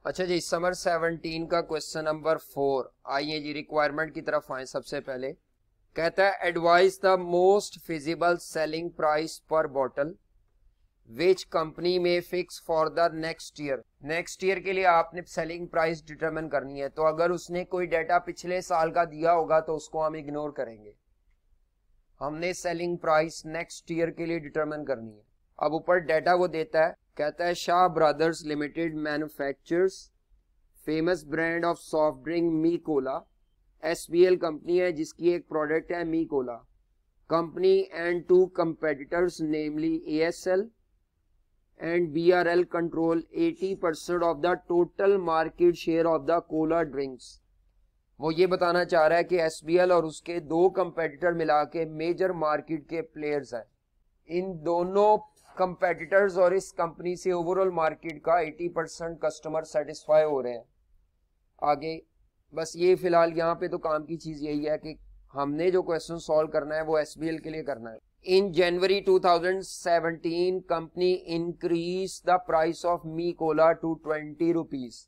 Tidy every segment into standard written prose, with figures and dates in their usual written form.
अच्छा जी, समर 17 का question number 4। आइए जी रिक्वायरमेंट की तरफ आए। सबसे पहले कहता है advise the most feasible selling price पर बॉटल विच कंपनी में fix for the next year. Next year के लिए आपने सेलिंग प्राइस डिटरमिन करनी है, तो अगर उसने कोई डाटा पिछले साल का दिया होगा तो उसको हम इग्नोर करेंगे। हमने सेलिंग प्राइस नेक्स्ट ईयर के लिए डिटरमिन करनी है। अब ऊपर डाटा वो देता है, कहता है Shah brothers limited manufactures famous brand of soft drink Mi Cola. SBL company है जिसकी एक प्रोडक्ट है Mi Cola. Company and two competitors namely ASL and BRL control 80% of the total market share of the cola drinks. वो ये बताना चाह रहा है कि एसबीएल और उसके दो कंपेटिटर मिला के मेजर मार्केट के प्लेयर्स हैं। इन दोनों कंपेटिटर्स और इस कंपनी से ओवरऑल मार्केट का 80% कस्टमर सेटिस्फाई हो रहे हैं। आगे बस ये फिलहाल यहाँ पे तो काम की चीज यही है कि हमने जो क्वेश्चन सॉल्व करना है वो एसबीएल के लिए करना है। In January 2017 company increase the price of Mi Cola to 20 rupees.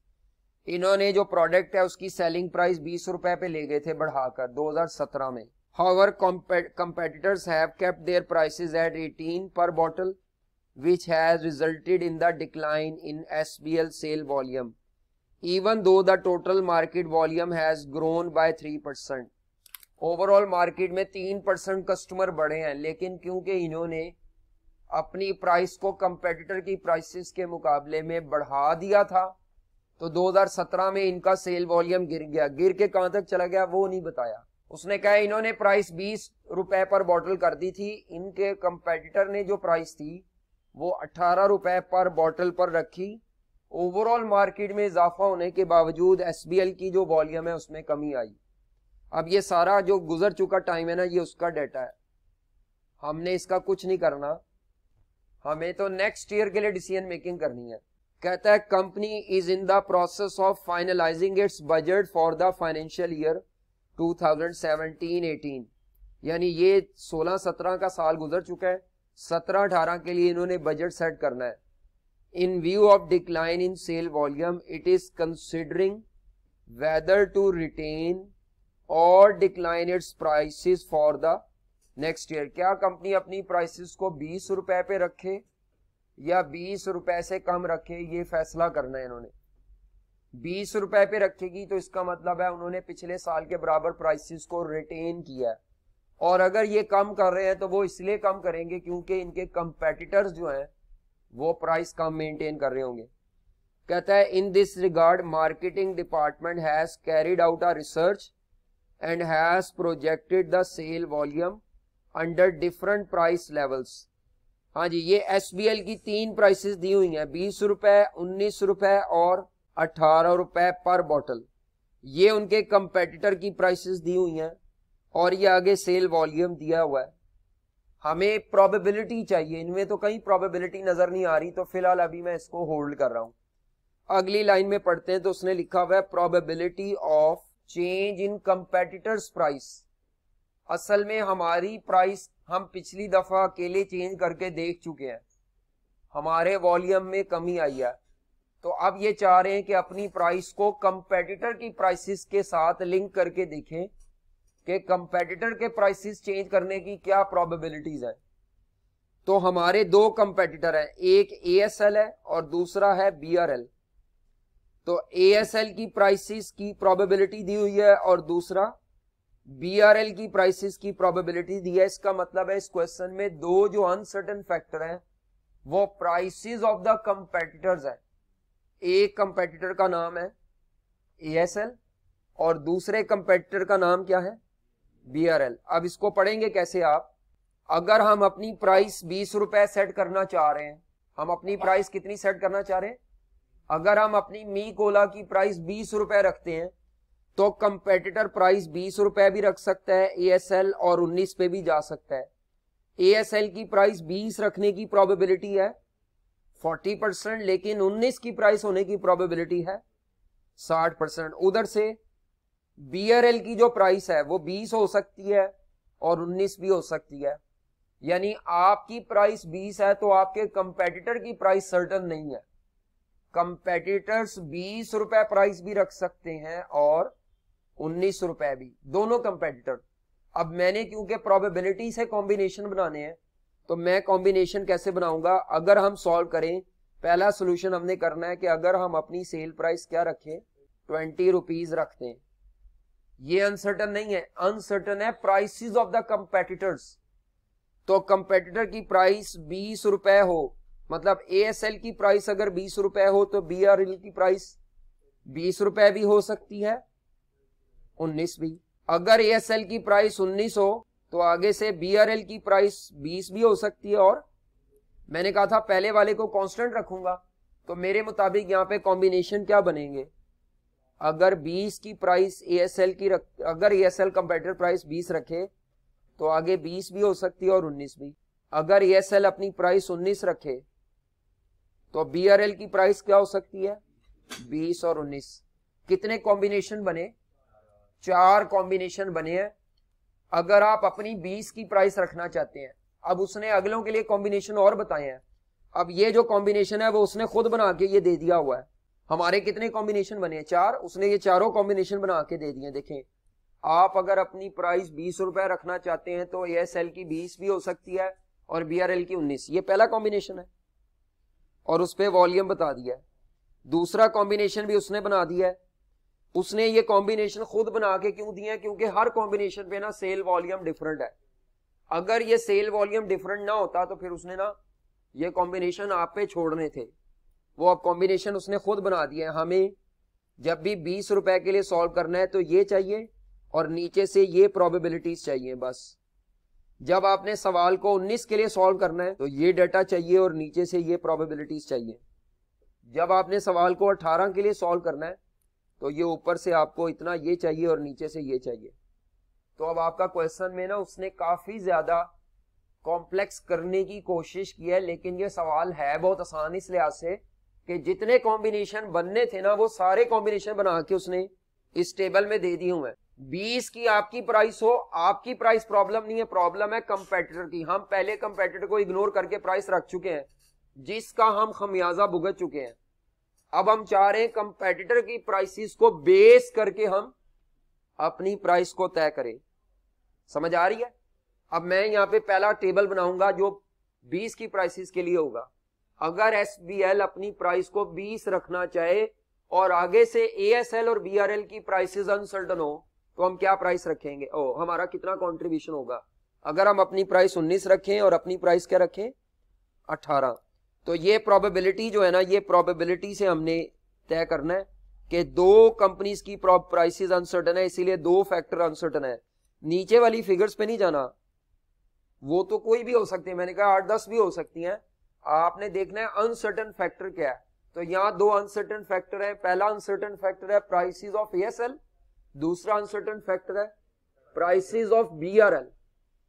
इन्होंने जो प्रोडक्ट है उसकी सेलिंग प्राइस 20 रुपए पे ले गए थे बढ़ाकर 2017 में। However, competitors have kept their prices at 18 per bottle, which has resulted in the decline in SBL sale volume, even though the total market volume has grown by 3%. Overall market में 3% customer बढ़े हैं, लेकिन क्योंकि इन्होंने अपनी price को competitor की prices के मुकाबले में बढ़ा दिया था तो 2017 में इनका सेल वॉल्यूम गिर गया। गिर के कहां तक चला गया वो नहीं बताया। उसने कहा इन्होंने प्राइस 20 रुपए पर बॉटल कर दी थी, इनके कंपेटिटर ने जो प्राइस थी वो 18 रुपए पर बॉटल पर रखी। ओवरऑल मार्केट में इजाफा होने के बावजूद एसबीएल की जो वॉल्यूम है उसमें कमी आई। अब ये सारा जो गुजर चुका टाइम है ना, ये उसका डाटा है, हमने इसका कुछ नहीं करना, हमें तो नेक्स्ट ईयर के लिए डिसीजन मेकिंग करनी है। कहता है company is in the process of finalising its budget for the financial year 2017-18, यानी ये 16-17 का साल गुजर चुका है, 17-18 के लिए इन्होंने बजट सेट करना है। In view of decline in sale volume it is considering whether to retain or decline its prices for the next year. क्या कंपनी अपनी प्राइसेस को 20 रुपए पे रखे या 20 रुपए से कम रखे, ये फैसला करना है इन्होंने। 20 रुपए पे रखेगी तो इसका मतलब है उन्होंने पिछले साल के बराबर प्राइसेस को रिटेन किया है, और अगर ये कम कर रहे हैं तो वो इसलिए कम करेंगे क्योंकि इनके कंपेटिटर्स जो हैं वो प्राइस कम मेंटेन कर रहे होंगे। कहता है in this regard marketing department has carried out a research and has projected the sale volume under different price levels. हाँ जी, ये एसबीएल की 3 प्राइसेस दी हुई हैं, 20 रुपए, 19 रुपए और 18 रुपए पर बॉटल। ये उनके कंपेटिटर की प्राइसेस दी हुई हैं और ये आगे सेल वॉल्यूम दिया हुआ है। हमें प्रोबेबिलिटी चाहिए, इनमें तो कहीं प्रोबेबिलिटी नजर नहीं आ रही, तो फिलहाल अभी मैं इसको होल्ड कर रहा हूं। अगली लाइन में पढ़ते हैं तो उसने लिखा हुआ है probability of change in competitors price. असल में हमारी प्राइस हम पिछली दफा अकेले चेंज करके देख चुके हैं, हमारे वॉल्यूम में कमी आई है, तो अब ये चाह रहे हैं कि अपनी प्राइस को कंपेटिटर की प्राइसेस के साथ लिंक करके देखें कि कंपेटिटर के प्राइसेस चेंज करने की क्या प्रोबेबिलिटीज है। तो हमारे दो कंपेटिटर हैं, एक एएसएल है और दूसरा है बीआरएल। तो एएसएल की प्राइसेस की प्रोबेबिलिटी दी हुई है और दूसरा बीआरएल की प्राइसेस की प्रोबेबिलिटी दी है। इसका मतलब है इस क्वेश्चन में दो जो अनसर्टेन फैक्टर हैं वो प्राइसेस ऑफ द कंपेटिटर्स है। एक कंपेटिटर का नाम है एएसएल और दूसरे कंपेटिटर का नाम क्या है, बीआरएल। अब इसको पढ़ेंगे कैसे आप। अगर हम अपनी प्राइस 20 रुपए सेट करना चाह रहे हैं, हम अपनी प्राइस कितनी सेट करना चाह रहे हैं, अगर हम अपनी मी कोला की प्राइस 20 रुपए रखते हैं तो कंपेटिटर प्राइस 20 रुपए भी रख सकता है एएसएल और 19 पे भी जा सकता है। एएसएल की प्राइस 20 रखने की प्रोबेबिलिटी है 40%, लेकिन 19 की प्राइस होने की प्रोबेबिलिटी है 60%। उधर से बीआरएल की जो प्राइस है वो 20 हो सकती है और 19 भी हो सकती है। यानी आपकी प्राइस 20 है तो आपके कंपेटिटर की प्राइस सर्टन नहीं है। कंपेटिटर्स 20 रुपए प्राइस भी रख सकते हैं और 19 रुपए भी, दोनों कंपेटिटर। अब मैंने क्योंकि प्रोबेबिलिटी से कॉम्बिनेशन बनाने हैं तो मैं कॉम्बिनेशन कैसे बनाऊंगा, अगर हम सॉल्व करें, पहला सोल्यूशन हमने करना है कि अगर हम अपनी सेल प्राइस क्या रखें, 20 रुपीज रखते हैं। ये अनसर्टन नहीं है, अनसर्टन है प्राइसेस ऑफ द कंपेटिटर्स। तो कंपेटिटर की प्राइस 20 रुपए हो, मतलब ASL की प्राइस अगर 20 रुपए हो तो BRL की प्राइस 20 रुपए भी हो सकती है, 19 भी। अगर ASL की प्राइस 19 हो तो आगे से BRL की प्राइस 20 भी हो सकती है। और मैंने कहा था पहले वाले को कांस्टेंट रखूंगा, तो मेरे मुताबिक यहाँ पे कॉम्बिनेशन क्या बनेंगे, अगर 20 की प्राइस ASL की अगर ASL कंपेटिटर प्राइस 20 रखे तो आगे 20 भी हो सकती है और 19 भी। अगर ASL अपनी प्राइस 19 रखे तो BRL की प्राइस क्या हो सकती है, 20 और 19। कितने कॉम्बिनेशन बने, 4 कॉम्बिनेशन बने हैं। अगर आप अपनी 20 की प्राइस रखना चाहते हैं, अब उसने अगलों के लिए कॉम्बिनेशन और बताए हैं। अब ये जो कॉम्बिनेशन है वो उसने खुद बना के ये दे दिया हुआ है। हमारे कितने कॉम्बिनेशन बने हैं, 4, उसने ये चारों कॉम्बिनेशन बना के दे दिए। देखें, आप अगर अपनी प्राइस 20 रुपए रखना चाहते हैं तो ASL की 20 भी हो सकती है और BRL की 19, ये पहला कॉम्बिनेशन है और उस पे वॉल्यूम बता दिया है। दूसरा कॉम्बिनेशन भी उसने बना दिया है। उसने ये कॉम्बिनेशन खुद बना के क्यों दिए हैं, क्योंकि हर कॉम्बिनेशन पे ना सेल वॉल्यूम डिफरेंट है। अगर ये सेल वॉल्यूम डिफरेंट ना होता तो फिर उसने ना ये कॉम्बिनेशन आप पे छोड़ने थे, वो अब कॉम्बिनेशन उसने खुद बना दिया है। हमें जब भी 20 रुपए के लिए सॉल्व करना है तो ये चाहिए और नीचे से ये प्रोबेबिलिटीज चाहिए बस। जब आपने सवाल को 19 के लिए सॉल्व करना है तो ये डाटा चाहिए और नीचे से ये प्रोबेबिलिटीज चाहिए। जब आपने सवाल को 18 के लिए सॉल्व करना है तो ये ऊपर से आपको इतना ये चाहिए और नीचे से ये चाहिए। तो अब आपका क्वेश्चन में ना उसने काफी ज्यादा कॉम्प्लेक्स करने की कोशिश की है, लेकिन ये सवाल है बहुत आसान इस लिहाज से कि जितने कॉम्बिनेशन बनने थे ना वो सारे कॉम्बिनेशन बना के उसने इस टेबल में दे दिए हुए हैं। 20 की आपकी प्राइस हो, आपकी प्राइस प्रॉब्लम नहीं है, प्रॉब्लम है कंपेटिटर की। हम पहले कंपेटिटर को इग्नोर करके प्राइस रख चुके हैं जिसका हम खमियाजा भुगत चुके हैं। अब हम चाह रहे हैं कंपेटिटर की प्राइसेस को बेस करके हम अपनी प्राइस को तय करें। समझ आ रही है? अब मैं यहां पे पहला टेबल बनाऊंगा जो 20 की प्राइसेस के लिए होगा। अगर SBL अपनी प्राइस को 20 रखना चाहे और आगे से ASL और BRL की प्राइसेस अनसर्टन हो तो हम क्या प्राइस रखेंगे, हमारा कितना कंट्रीब्यूशन होगा। अगर हम अपनी प्राइस 19 रखें और अपनी प्राइस क्या रखें, 18, तो ये प्रोबेबिलिटी जो है ना, ये प्रोबेबिलिटी से हमने तय करना है कि 2 कंपनीज की प्राइसेस अनसर्टन है, इसीलिए 2 फैक्टर अनसर्टन है। नीचे वाली फिगर्स पे नहीं जाना, वो तो कोई भी हो सकती है, मैंने कहा 8-10 भी हो सकती हैं। आपने देखना है अनसर्टन फैक्टर क्या है। तो यहाँ 2 अनसर्टन फैक्टर है। पहला अनसर्टन फैक्टर है प्राइसेस ऑफ ASL, दूसरा अनसर्टन फैक्टर है प्राइसेस ऑफ BRL।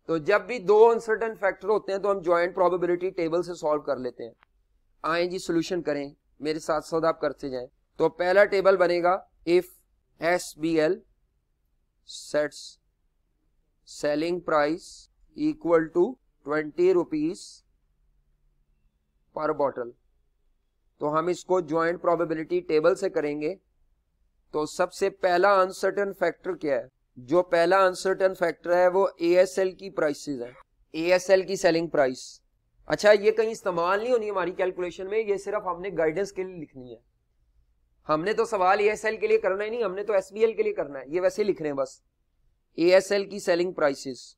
तो जब भी 2 अनसर्टन फैक्टर होते हैं तो हम ज्वाइंट प्रोबेबिलिटी टेबल से सॉल्व कर लेते हैं। आए जी सॉल्यूशन करें, मेरे साथ साथ आप करते जाएं। तो पहला टेबल बनेगा, if SBL sets selling price equal to 20 rupees per bottle, तो हम इसको ज्वाइंट प्रोबेबिलिटी टेबल से करेंगे। तो सबसे पहला अनसर्टन फैक्टर क्या है, जो पहला अनसर्टन फैक्टर है वो ASL की प्राइसेस है, ASL की सेलिंग प्राइस। अच्छा, ये कहीं इस्तेमाल नहीं होनी हमारी कैलकुलेशन में, ये सिर्फ हमने गाइडेंस के लिए लिखनी है। हमने तो सवाल ASL के लिए करना ही नहीं, हमने तो SBL के लिए करना है, ये वैसे लिख रहे हैं बस। ASL की सेलिंग प्राइसेस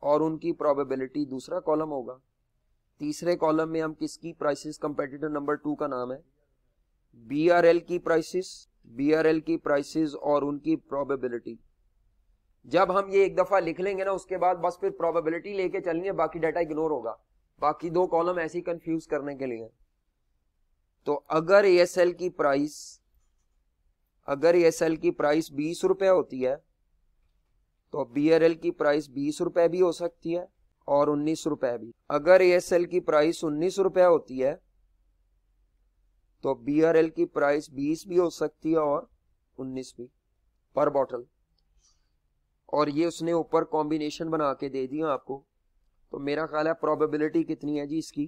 और उनकी प्रोबेबिलिटी दूसरा कॉलम होगा। तीसरे कॉलम में हम किसकी प्राइसेस, कंपेटिटर नंबर 2 का नाम है BRL की प्राइसेस, BRL की प्राइसेस और उनकी प्रोबेबिलिटी। जब हम ये एक दफा लिख लेंगे ना उसके बाद बस फिर प्रोबेबिलिटी लेके चलनी है, बाकी डाटा इग्नोर होगा। बाकी 2 कॉलम ऐसे ही कंफ्यूज करने के लिए। तो अगर ASL की प्राइस 20 रुपए होती है तो BRL की प्राइस 20 रुपए भी हो सकती है और 19 रुपए भी। अगर ASL की प्राइस 19 रुपए होती है तो BRL की प्राइस 20 भी हो सकती है और 19 भी पर बॉटल। और ये उसने ऊपर कॉम्बिनेशन बना के दे दिया आपको। तो मेरा ख्याल है प्रोबेबिलिटी कितनी है जी इसकी,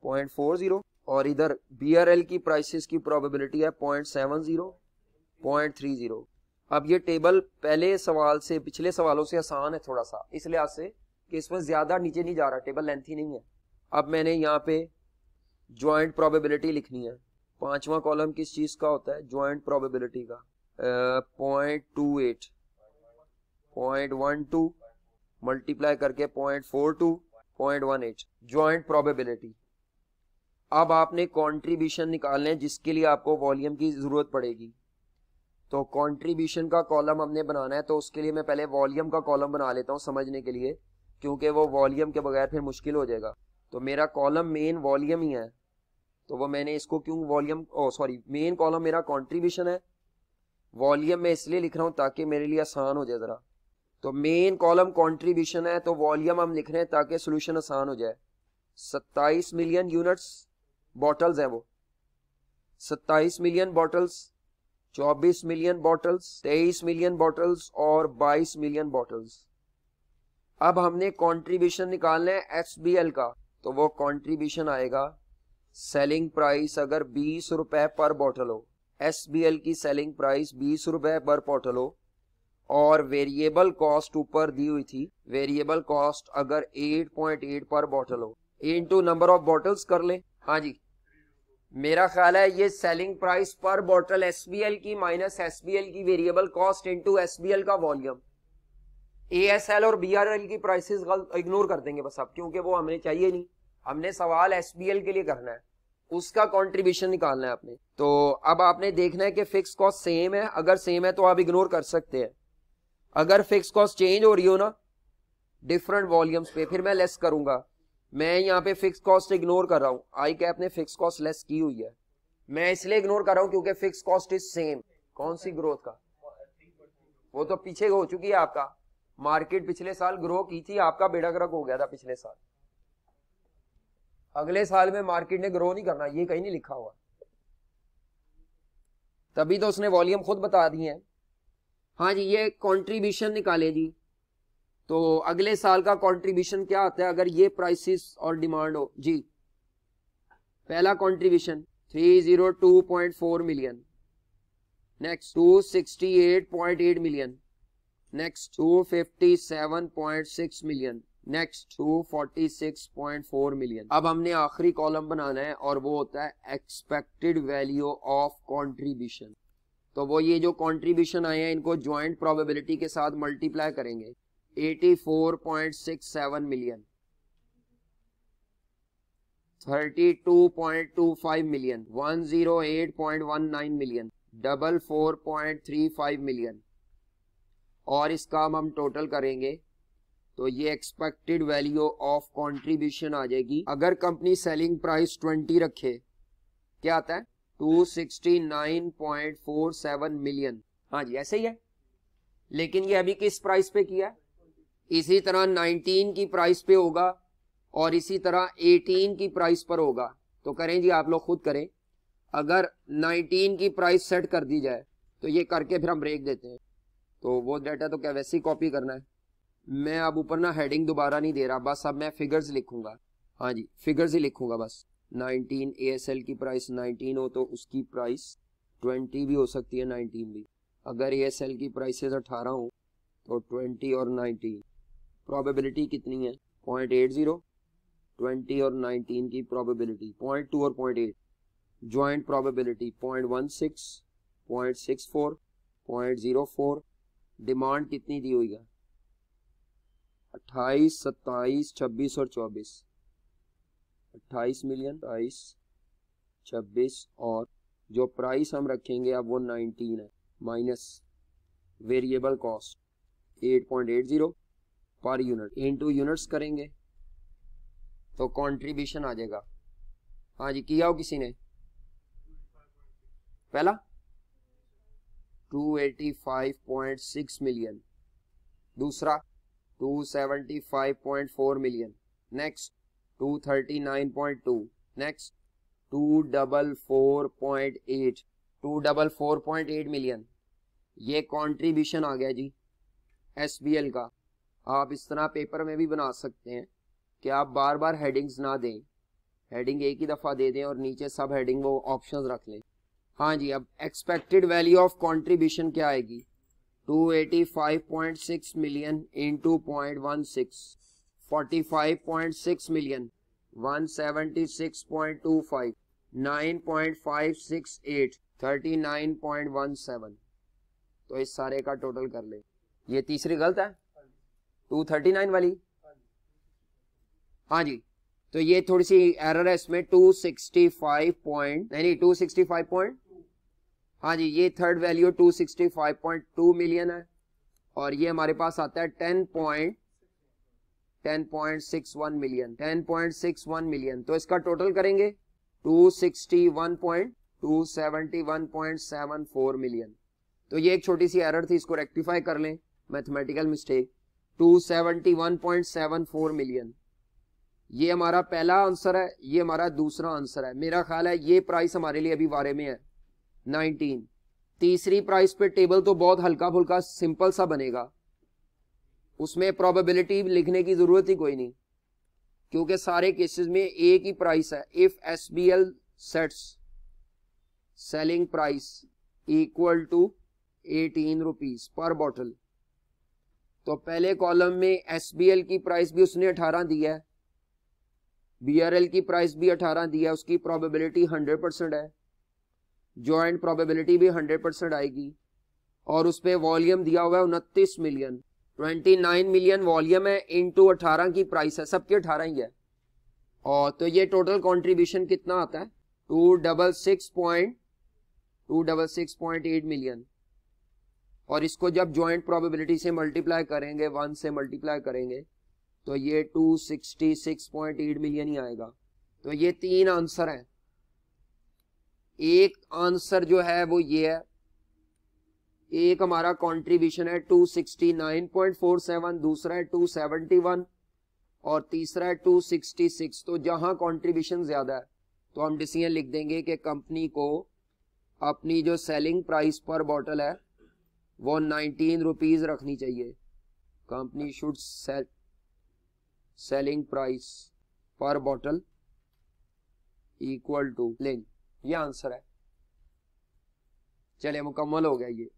0.40 और इधर BRL की प्राइसेस की प्रोबेबिलिटी है 0.70, 0.30। अब ये टेबल पहले सवाल से, पिछले सवालों से आसान है थोड़ा सा, इस लिहाज से कि इसमें ज्यादा नीचे नहीं जा रहा, टेबल लेंथी नहीं है। अब मैंने यहाँ पे ज्वाइंट प्रोबेबिलिटी लिखनी है। 5वां कॉलम किस चीज का होता है? ज्वाइंट प्रोबेबिलिटी का। 0.28, 0.12 मल्टीप्लाई करके 0.42, 0.18 ज्वाइंट प्रोबेबिलिटी। अब आपने कंट्रीब्यूशन निकालने जिसके लिए आपको वॉल्यूम की जरूरत पड़ेगी। तो कंट्रीब्यूशन का कॉलम हमने बनाना है, तो उसके लिए मैं पहले वॉल्यूम का कॉलम बना लेता हूं समझने के लिए, क्योंकि वो वॉल्यूम के बगैर फिर मुश्किल हो जाएगा। तो मेरा कॉलम मेन वॉल्यूम ही है, तो वो मैंने इसको क्यों वॉल्यूम, मेन कॉलम मेरा कंट्रीब्यूशन है, वॉल्यूम में इसलिए लिख रहा हूं ताकि मेरे लिए आसान हो जाए जरा। तो मेन कॉलम कंट्रीब्यूशन है, तो वॉल्यूम हम लिख रहे हैं ताकि सोल्यूशन आसान हो जाए। 27 मिलियन यूनिट्स बॉटल्स है वो, 27 million bottles, 24 million bottles, 23 million bottles और 22 मिलियन बॉटल्स। अब हमने कंट्रीब्यूशन निकालना है SBL का, तो वो कंट्रीब्यूशन आएगा सेलिंग प्राइस अगर 20 रुपए पर बॉटल हो, SBL की सेलिंग प्राइस 20 रुपए पर बॉटल हो, और वेरिएबल कॉस्ट ऊपर दी हुई थी, वेरिएबल कॉस्ट अगर 8.8 पर बॉटल हो, इनटू नंबर ऑफ बॉटल्स कर ले। हाँ जी, मेरा ख्याल है ये सेलिंग प्राइस पर बॉटल SBL की माइनस SBL की वेरिएबल कॉस्ट इनटू SBL का वॉल्यूम। ASL और BRL की प्राइसेस इग्नोर कर देंगे बस अब, क्योंकि वो हमें चाहिए नहीं, हमने सवाल SBL के लिए करना है, उसका कंट्रीब्यूशन निकालना है आपने। तो अब आपने देखना है कि फिक्स कॉस्ट सेम है, अगर सेम है तो आप इग्नोर कर सकते हैं। अगर फिक्स कॉस्ट चेंज हो रही हो ना डिफरेंट वॉल्यूम्स पे, फिर मैं लेस करूंगा। मैं यहाँ पे फिक्स कॉस्ट इग्नोर कर रहा हूँ, आई कैप ने फिक्स कॉस्ट लेस की हुई है, मैं इसलिए इग्नोर कर रहा हूँ क्योंकि फिक्स कॉस्ट इज सेम। कौन सी ग्रोथ का? वो तो पीछे हो चुकी है आपका, मार्केट पिछले साल ग्रो की थी, आपका बेड़ा गर्क हो गया था पिछले साल। अगले साल में मार्केट ने ग्रो नहीं करना, ये कहीं नहीं लिखा हुआ, तभी तो उसने वॉल्यूम खुद बता दी है। हाँ जी, ये कंट्रीब्यूशन निकाले जी। तो अगले साल का कंट्रीब्यूशन क्या आता है अगर ये प्राइसेस और डिमांड हो जी? पहला contribution 302.4 million, next 268.8 million, next 257.6 million, next 246.4 million. अब हमने आखिरी कॉलम बनाना है और वो होता है एक्सपेक्टेड वैल्यू ऑफ कंट्रीब्यूशन। तो वो ये जो कंट्रीब्यूशन आए हैं इनको ज्वाइंट प्रोबेबिलिटी के साथ मल्टीप्लाई करेंगे। 84.67 मिलियन, 32.25 मिलियन, 108.19 मिलियन, 44.35 मिलियन, और इसका हम टोटल करेंगे तो ये एक्सपेक्टेड वैल्यू ऑफ कंट्रीब्यूशन आ जाएगी। अगर कंपनी सेलिंग प्राइस 20 रखे, क्या आता है? 269.47 मिलियन। हाँ जी, ऐसे ही है, लेकिन ये अभी किस प्राइस पे किया है? इसी तरह 19 की प्राइस पे होगा और इसी तरह 18 की प्राइस पर होगा। तो करें जी, आप लोग खुद करें। अगर 19 की प्राइस सेट कर दी जाए तो ये करके फिर हम ब्रेक देते हैं। तो वो डाटा तो क्या वैसे ही कॉपी करना है। मैं अब ऊपर ना हेडिंग दोबारा नहीं दे रहा, बस अब मैं फिगर्स लिखूंगा। हाँ जी, फिगर्स ही लिखूंगा बस। 19 ASL की प्राइस 19 हो तो उसकी प्राइस 20 भी हो सकती है, 19 भी। अगर ASL की प्राइसेस 18 हो तो 20 और 19। प्रोबेबिलिटी कितनी है? 0.80। 20 और 19 की प्रोबेबिलिटी 0.2 और 0.8। Joint probability 0.16, 0.64, 0.04। डिमांड कितनी दी हुई है? 28, 27, 26 और 24। 28 मिलियन, 28, 26, और जो प्राइस हम रखेंगे अब वो 19 है, minus variable cost 8.80 per unit, into units करेंगे तो कंट्रीब्यूशन आ जाएगा। हाँ जी, किया हो किसी ने? पहला 285.6 मिलियन, दूसरा 275.4 मिलियन, नेक्स्ट 239.2, नेक्स्ट 244.8 मिलियन। ये कंट्रीब्यूशन आ गया जी SBL का। आप इस तरह पेपर में भी बना सकते हैं कि आप बार बार हेडिंग्स ना दें, हेडिंग एक ही दफ़ा दे दें और नीचे सब हेडिंग वो ऑप्शंस रख लें। हाँ जी, अब एक्सपेक्टेड वैल्यू ऑफ कंट्रीब्यूशन क्या आएगी, 285.6 मिलियन इंटू 0.16, 45.6 मिलियन, 176.25, 9.568, 39.17। तो इस सारे का टोटल कर ले। ये तीसरी गलत है 239 वाली। हाँ जी, तो ये थोड़ी सी एरर है इसमें, 265 हाँ जी, ये थर्ड वैल्यू 265.2 मिलियन है और ये हमारे पास आता है 10.61 मिलियन, 10.61 मिलियन। तो इसका टोटल करेंगे 271.74 मिलियन। तो ये एक छोटी सी एरर थी, इसको रेक्टिफाई कर लें, मैथमेटिकल मिस्टेक। 271.74 मिलियन ये हमारा पहला आंसर है, ये हमारा दूसरा आंसर है। मेरा ख्याल है ये प्राइस हमारे लिए अभी बारे में है 19। तीसरी प्राइस पे टेबल तो बहुत हल्का फुल्का सिंपल सा बनेगा, उसमें प्रोबेबिलिटी लिखने की जरूरत ही कोई नहीं, क्योंकि सारे केसेस में एक ही प्राइस है। If SBL sets selling price equal to 18 rupees per bottle, तो पहले कॉलम में एसबीएल की प्राइस भी उसने 18 दिया है, बीआरएल की प्राइस भी 18 दिया है, उसकी प्रोबेबिलिटी 100% है, जॉइंट प्रोबेबिलिटी भी 100% आएगी, और उस पे वॉल्यूम दिया हुआ है 29 मिलियन, 29 मिलियन वॉल्यूम है, इनटू 18 की प्राइस है, सबके 18 ही है। और तो ये टोटल कंट्रीब्यूशन कितना आता है 266.8 मिलियन, और इसको जब जॉइंट प्रोबेबिलिटी से मल्टीप्लाई करेंगे, 1 से मल्टीप्लाई करेंगे, तो ये 266.8 मिलियन ही आएगा। तो ये तीन आंसर हैं। एक आंसर जो है वो ये है, एक हमारा कंट्रीब्यूशन है 269.47, दूसरा है 271 और तीसरा है 266। तो जहां कंट्रीब्यूशन ज्यादा है तो हम डिसीजन लिख देंगे कि कंपनी को अपनी जो सेलिंग प्राइस पर बॉटल है वो 19 रुपीज रखनी चाहिए। कंपनी शुड सेलिंग प्राइस पर बॉटल इक्वल टू लिंक, ये आंसर है। चलिए मुकम्मल हो गया ये।